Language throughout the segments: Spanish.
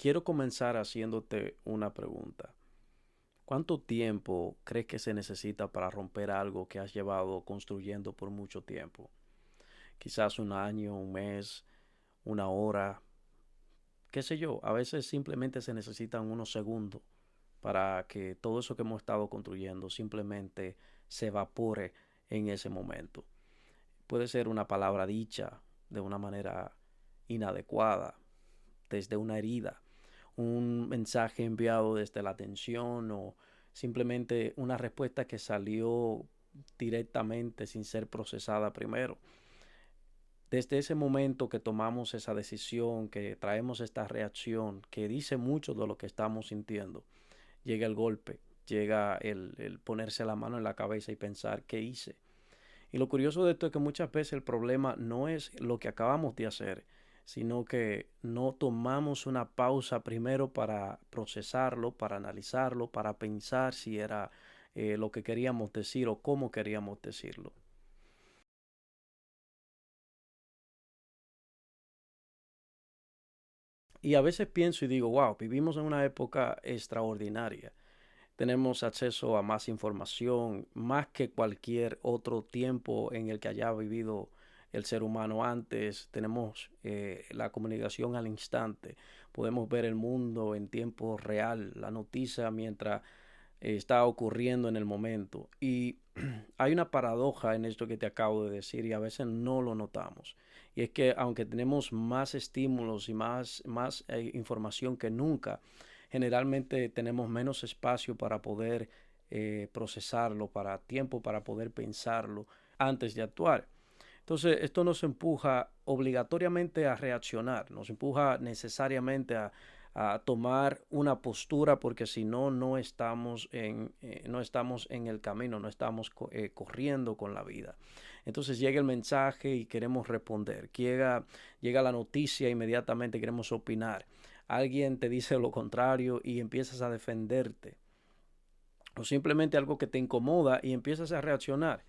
Quiero comenzar haciéndote una pregunta. ¿Cuánto tiempo crees que se necesita para romper algo que has llevado construyendo por mucho tiempo? Quizás un año, un mes, una hora, qué sé yo. A veces simplemente se necesitan unos segundos para que todo eso que hemos estado construyendo simplemente se evapore en ese momento. Puede ser una palabra dicha de una manera inadecuada, desde una herida, un mensaje enviado desde la atención o simplemente una respuesta que salió directamente sin ser procesada primero. Desde ese momento que tomamos esa decisión, que traemos esta reacción, que dice mucho de lo que estamos sintiendo, llega el golpe, llega el ponerse la mano en la cabeza y pensar qué hice. Y lo curioso de esto es que muchas veces el problema no es lo que acabamos de hacer, sino que no tomamos una pausa primero para procesarlo, para analizarlo, para pensar si era lo que queríamos decir o cómo queríamos decirlo. Y a veces pienso y digo, wow, vivimos en una época extraordinaria. Tenemos acceso a más información, más que cualquier otro tiempo en el que haya vivido el ser humano antes. Tenemos la comunicación al instante. Podemos ver el mundo en tiempo real, la noticia mientras está ocurriendo en el momento. Y hay una paradoja en esto que te acabo de decir y a veces no lo notamos. Y es que aunque tenemos más estímulos y más información que nunca, generalmente tenemos menos espacio para poder procesarlo, para tiempo para poder pensarlo antes de actuar. Entonces, esto nos empuja obligatoriamente a reaccionar, nos empuja necesariamente a tomar una postura porque si no, no estamos en el camino, no estamos corriendo con la vida. Entonces llega el mensaje y queremos responder, llega la noticia, inmediatamente queremos opinar. Alguien te dice lo contrario y empiezas a defenderte. O simplemente algo que te incomoda y empiezas a reaccionar.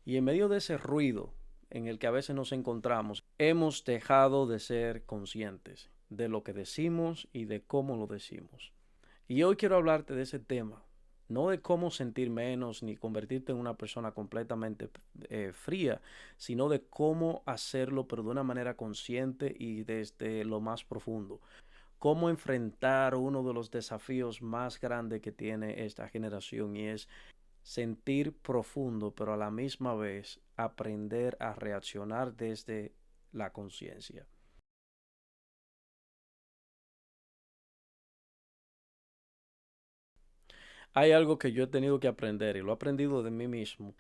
Y en medio de ese ruido en el que a veces nos encontramos, hemos dejado de ser conscientes de lo que decimos y de cómo lo decimos. Y hoy quiero hablarte de ese tema, no de cómo sentir menos ni convertirte en una persona completamente fría, sino de cómo hacerlo, pero de una manera consciente y desde lo más profundo. Cómo enfrentar uno de los desafíos más grandes que tiene esta generación y es sentir profundo, pero a la misma vez aprender a reaccionar desde la conciencia. Hay algo que yo he tenido que aprender y lo he aprendido de mí mismo.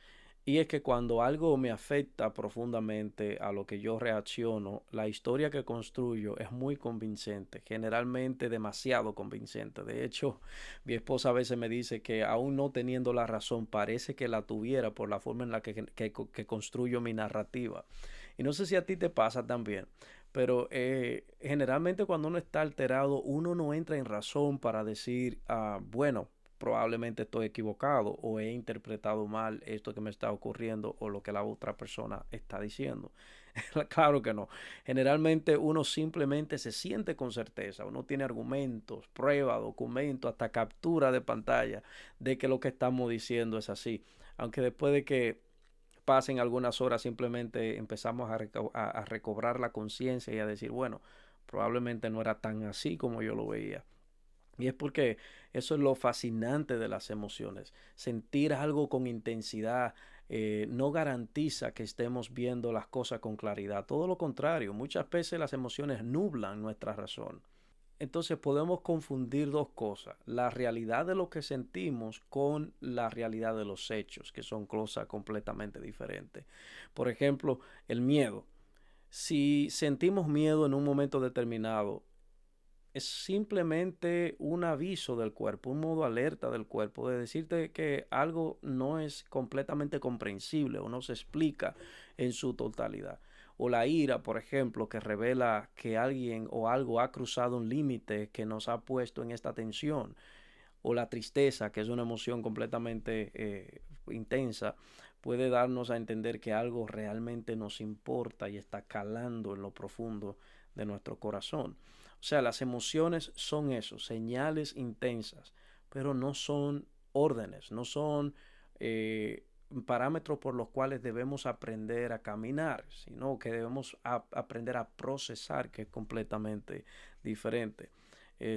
Y es que cuando algo me afecta profundamente a lo que yo reacciono, la historia que construyo es muy convincente, generalmente demasiado convincente. De hecho, mi esposa a veces me dice que aún no teniendo la razón, parece que la tuviera por la forma en la que construyo mi narrativa. Y no sé si a ti te pasa también, pero generalmente cuando uno está alterado, uno no entra en razón para decir, bueno, probablemente estoy equivocado o he interpretado mal esto que me está ocurriendo o lo que la otra persona está diciendo. Claro que no. Generalmente uno simplemente se siente con certeza, uno tiene argumentos, pruebas, documentos, hasta captura de pantalla de que lo que estamos diciendo es así. Aunque después de que pasen algunas horas simplemente empezamos a recobrar la conciencia y a decir, bueno, probablemente no era tan así como yo lo veía. Y es porque eso es lo fascinante de las emociones. Sentir algo con intensidad no garantiza que estemos viendo las cosas con claridad. Todo lo contrario, muchas veces las emociones nublan nuestra razón. Entonces podemos confundir dos cosas, la realidad de lo que sentimos con la realidad de los hechos, que son cosas completamente diferentes. Por ejemplo, el miedo. Si sentimos miedo en un momento determinado, es simplemente un aviso del cuerpo, un modo alerta del cuerpo de decirte que algo no es completamente comprensible o no se explica en su totalidad. O la ira, por ejemplo, que revela que alguien o algo ha cruzado un límite que nos ha puesto en esta tensión. O la tristeza, que es una emoción completamente intensa, puede darnos a entender que algo realmente nos importa y está calando en lo profundo de nuestro corazón. O sea, las emociones son eso, señales intensas, pero no son órdenes, no son eh, parámetros por los cuales debemos aprender a caminar, sino que debemos aprender a procesar, que es completamente diferente.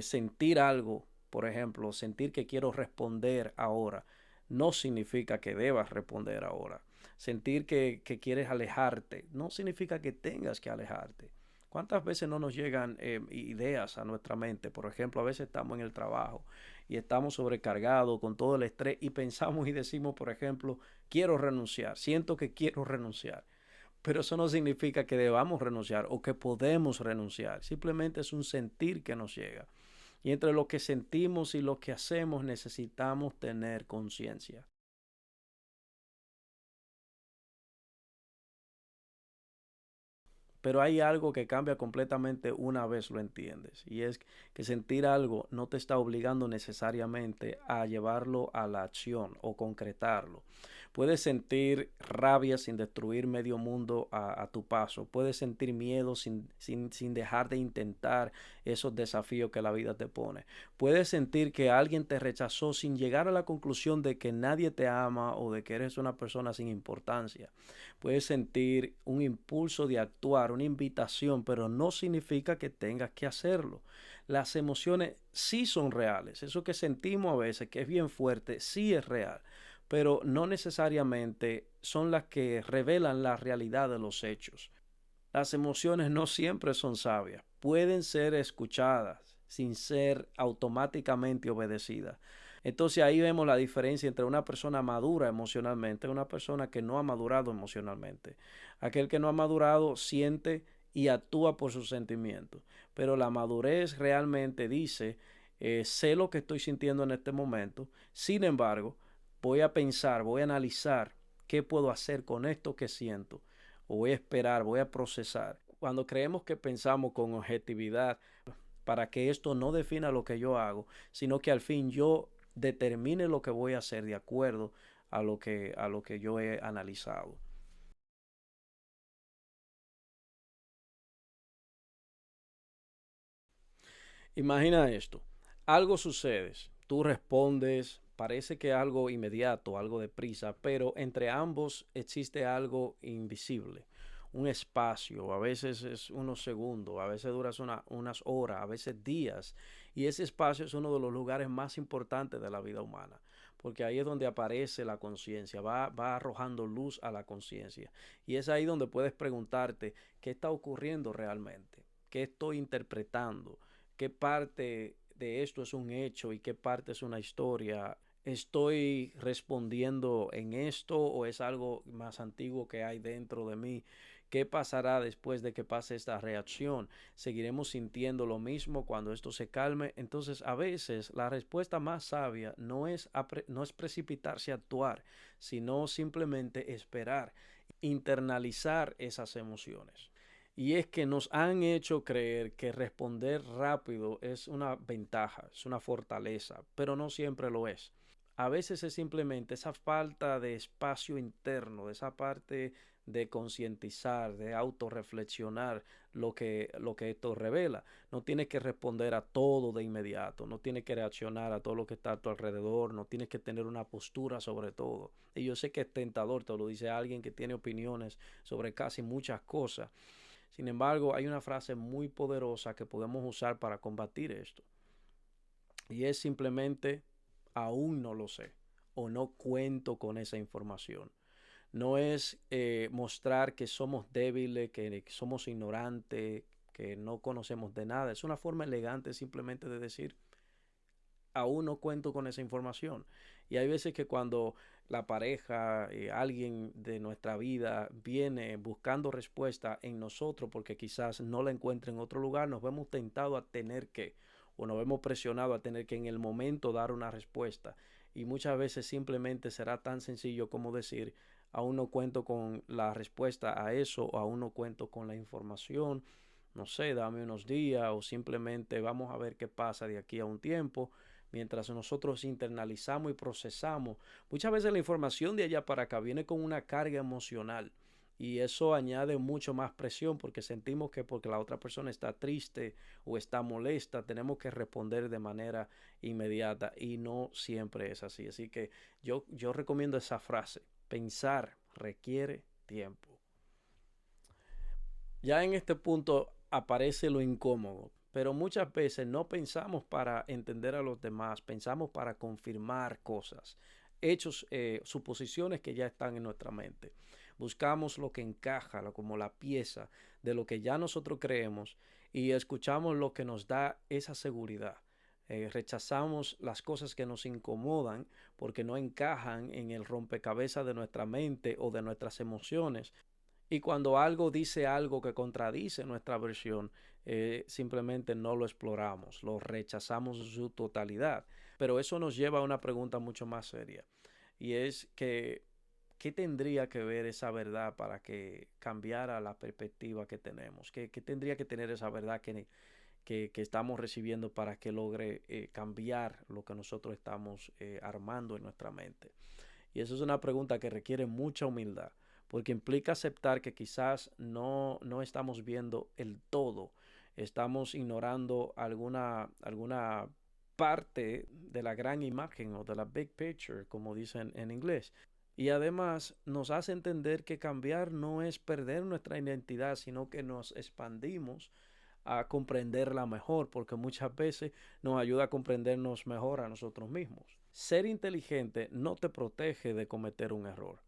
Sentir algo, por ejemplo, sentir que quiero responder ahora, no significa que debas responder ahora. Sentir que quieres alejarte, no significa que tengas que alejarte. ¿Cuántas veces no nos llegan ideas a nuestra mente? Por ejemplo, a veces estamos en el trabajo y estamos sobrecargados con todo el estrés y pensamos y decimos, por ejemplo, quiero renunciar, siento que quiero renunciar. Pero eso no significa que debamos renunciar o que podemos renunciar. Simplemente es un sentir que nos llega. Y entre lo que sentimos y lo que hacemos necesitamos tener conciencia. Pero hay algo que cambia completamente una vez lo entiendes. Y es que sentir algo no te está obligando necesariamente a llevarlo a la acción o concretarlo. Puedes sentir rabia sin destruir medio mundo a tu paso. Puedes sentir miedo sin dejar de intentar esos desafíos que la vida te pone. Puedes sentir que alguien te rechazó sin llegar a la conclusión de que nadie te ama o de que eres una persona sin importancia. Puedes sentir un impulso de actuar, una invitación, pero no significa que tengas que hacerlo. Las emociones sí son reales. Eso que sentimos a veces, que es bien fuerte, sí es real, pero no necesariamente son las que revelan la realidad de los hechos. Las emociones no siempre son sabias, pueden ser escuchadas sin ser automáticamente obedecidas. Entonces ahí vemos la diferencia entre una persona madura emocionalmente y una persona que no ha madurado emocionalmente. Aquel que no ha madurado siente y actúa por sus sentimientos, pero la madurez realmente dice, sé lo que estoy sintiendo en este momento, sin embargo, voy a pensar, voy a analizar qué puedo hacer con esto que siento o voy a esperar, voy a procesar. Cuando creemos que pensamos con objetividad para que esto no defina lo que yo hago, sino que al fin yo determine lo que voy a hacer de acuerdo a lo que yo he analizado. Imagina esto, algo sucede, tú respondes, parece que algo inmediato, algo de prisa, pero entre ambos existe algo invisible, un espacio, a veces es unos segundos, a veces dura unas horas, a veces días, y ese espacio es uno de los lugares más importantes de la vida humana, porque ahí es donde aparece la conciencia, va arrojando luz a la conciencia, y es ahí donde puedes preguntarte qué está ocurriendo realmente, qué estoy interpretando, qué parte de esto es un hecho y qué parte es una historia. ¿Estoy respondiendo en esto o es algo más antiguo que hay dentro de mí? ¿Qué pasará después de que pase esta reacción? ¿Seguiremos sintiendo lo mismo cuando esto se calme? Entonces, a veces la respuesta más sabia no es precipitarse a actuar, sino simplemente esperar, internalizar esas emociones. Y es que nos han hecho creer que responder rápido es una ventaja, es una fortaleza, pero no siempre lo es. A veces es simplemente esa falta de espacio interno, de esa parte de concientizar, de autorreflexionar lo que esto revela. No tienes que responder a todo de inmediato, no tienes que reaccionar a todo lo que está a tu alrededor, no tienes que tener una postura sobre todo. Y yo sé que es tentador, te lo dice alguien que tiene opiniones sobre casi muchas cosas. Sin embargo, hay una frase muy poderosa que podemos usar para combatir esto. Y es simplemente, aún no lo sé o no cuento con esa información. No es mostrar que somos débiles, que somos ignorantes, que no conocemos de nada. Es una forma elegante simplemente de decir, aún no cuento con esa información. Y hay veces que cuando la pareja, alguien de nuestra vida viene buscando respuesta en nosotros porque quizás no la encuentre en otro lugar, nos vemos tentados a tener que, o nos vemos presionados a tener que en el momento dar una respuesta. Y muchas veces simplemente será tan sencillo como decir, aún no cuento con la respuesta a eso, o aún no cuento con la información, no sé, dame unos días, o simplemente vamos a ver qué pasa de aquí a un tiempo mientras nosotros internalizamos y procesamos. Muchas veces la información de allá para acá viene con una carga emocional Y eso añade mucho más presión porque sentimos que porque la otra persona está triste o está molesta, tenemos que responder de manera inmediata y no siempre es así. Así que yo recomiendo esa frase, pensar requiere tiempo. Ya en este punto aparece lo incómodo, pero muchas veces no pensamos para entender a los demás, pensamos para confirmar cosas, hechos, suposiciones que ya están en nuestra mente. Buscamos lo que encaja, como la pieza de lo que ya nosotros creemos y escuchamos lo que nos da esa seguridad. Rechazamos las cosas que nos incomodan porque no encajan en el rompecabezas de nuestra mente o de nuestras emociones. Y cuando algo dice algo que contradice nuestra versión, simplemente no lo exploramos, lo rechazamos en su totalidad. Pero eso nos lleva a una pregunta mucho más seria. Y es que, ¿qué tendría que ver esa verdad para que cambiara la perspectiva que tenemos? ¿Qué tendría que tener esa verdad que estamos recibiendo para que logre cambiar lo que nosotros estamos armando en nuestra mente? Y eso es una pregunta que requiere mucha humildad, porque implica aceptar que quizás no estamos viendo el todo, estamos ignorando alguna parte de la gran imagen o de la big picture, como dicen en inglés. Y además nos hace entender que cambiar no es perder nuestra identidad, sino que nos expandimos a comprenderla mejor, porque muchas veces nos ayuda a comprendernos mejor a nosotros mismos. Ser inteligente no te protege de cometer un error.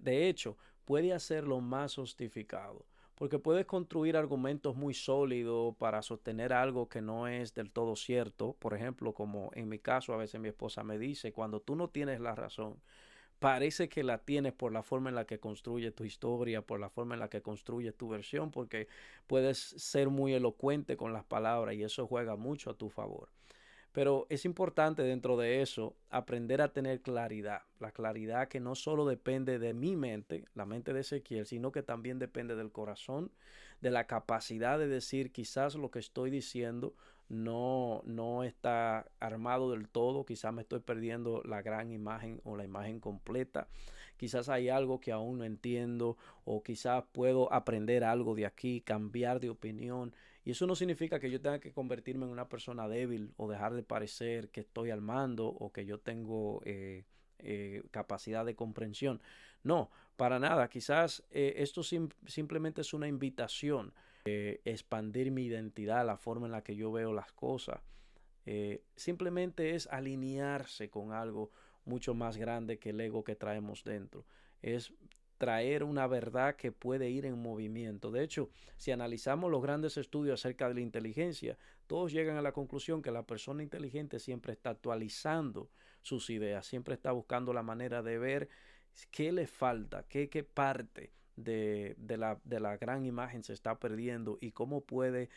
De hecho, puede hacerlo más justificado, porque puedes construir argumentos muy sólidos para sostener algo que no es del todo cierto. Por ejemplo, como en mi caso, a veces mi esposa me dice, cuando tú no tienes la razón, parece que la tienes por la forma en la que construye tu historia, por la forma en la que construye tu versión, porque puedes ser muy elocuente con las palabras y eso juega mucho a tu favor. Pero es importante dentro de eso aprender a tener claridad, la claridad que no solo depende de mi mente, la mente de Ezequiel, sino que también depende del corazón, de la capacidad de decir quizás lo que estoy diciendo no está armado del todo, quizás me estoy perdiendo la gran imagen o la imagen completa, quizás hay algo que aún no entiendo o quizás puedo aprender algo de aquí, cambiar de opinión. Y eso no significa que yo tenga que convertirme en una persona débil o dejar de parecer que estoy al mando o que yo tengo capacidad de comprensión. No, para nada. Quizás esto simplemente es una invitación, expandir mi identidad, la forma en la que yo veo las cosas. Simplemente es alinearse con algo mucho más grande que el ego que traemos dentro. Es traer una verdad que puede ir en movimiento. De hecho, si analizamos los grandes estudios acerca de la inteligencia, todos llegan a la conclusión que la persona inteligente siempre está actualizando sus ideas, siempre está buscando la manera de ver qué le falta, qué parte de la gran imagen se está perdiendo y cómo puede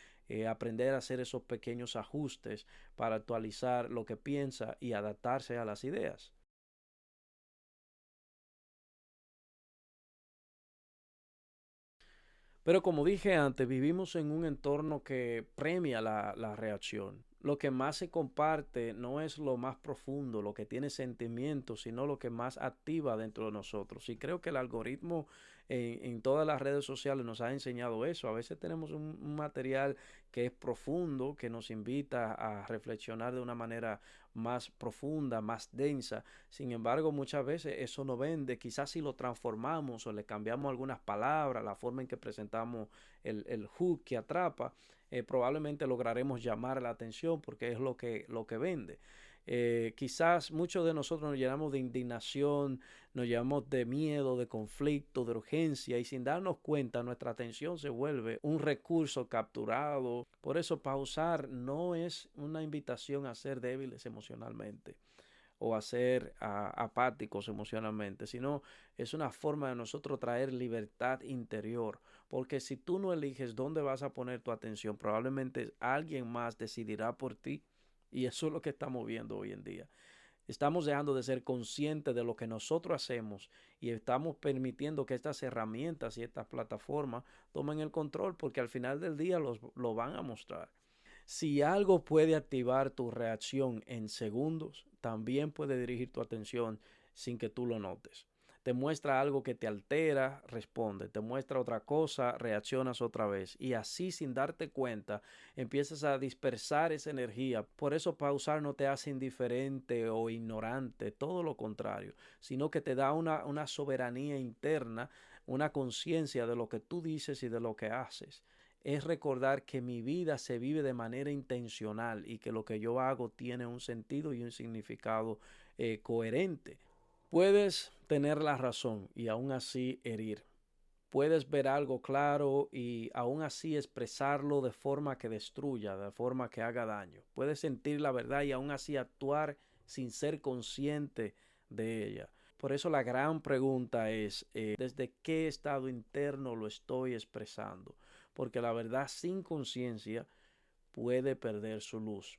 aprender a hacer esos pequeños ajustes para actualizar lo que piensa y adaptarse a las ideas. Pero como dije antes, vivimos en un entorno que premia la reacción. Lo que más se comparte no es lo más profundo, lo que tiene sentimientos, sino lo que más activa dentro de nosotros. Y creo que el algoritmo en todas las redes sociales nos ha enseñado eso. A veces tenemos un material que es profundo, que nos invita a reflexionar de una manera más profunda, más densa. Sin embargo, muchas veces eso no vende. Quizás si lo transformamos o le cambiamos algunas palabras, la forma en que presentamos el hook que atrapa, probablemente lograremos llamar la atención porque es lo que vende. Quizás muchos de nosotros nos llenamos de indignación, nos llenamos de miedo, de conflicto, de urgencia y sin darnos cuenta nuestra atención se vuelve un recurso capturado. Por eso pausar no es una invitación a ser débiles emocionalmente o a ser apáticos emocionalmente, sino es una forma de nosotros traer libertad interior. Porque si tú no eliges dónde vas a poner tu atención, probablemente alguien más decidirá por ti. Y eso es lo que estamos viendo hoy en día. Estamos dejando de ser conscientes de lo que nosotros hacemos y estamos permitiendo que estas herramientas y estas plataformas tomen el control porque al final del día lo van a mostrar. Si algo puede activar tu reacción en segundos, también puede dirigir tu atención sin que tú lo notes. Te muestra algo que te altera, responde. Te muestra otra cosa, reaccionas otra vez. Y así, sin darte cuenta, empiezas a dispersar esa energía. Por eso pausar no te hace indiferente o ignorante, todo lo contrario, sino que te da una soberanía interna, una conciencia de lo que tú dices y de lo que haces. Es recordar que mi vida se vive de manera intencional y que lo que yo hago tiene un sentido y un significado coherente. Puedes tener la razón y aún así herir. Puedes ver algo claro y aún así expresarlo de forma que destruya, de forma que haga daño. Puedes sentir la verdad y aún así actuar sin ser consciente de ella. Por eso la gran pregunta es, ¿desde qué estado interno lo estoy expresando? Porque la verdad sin conciencia puede perder su luz.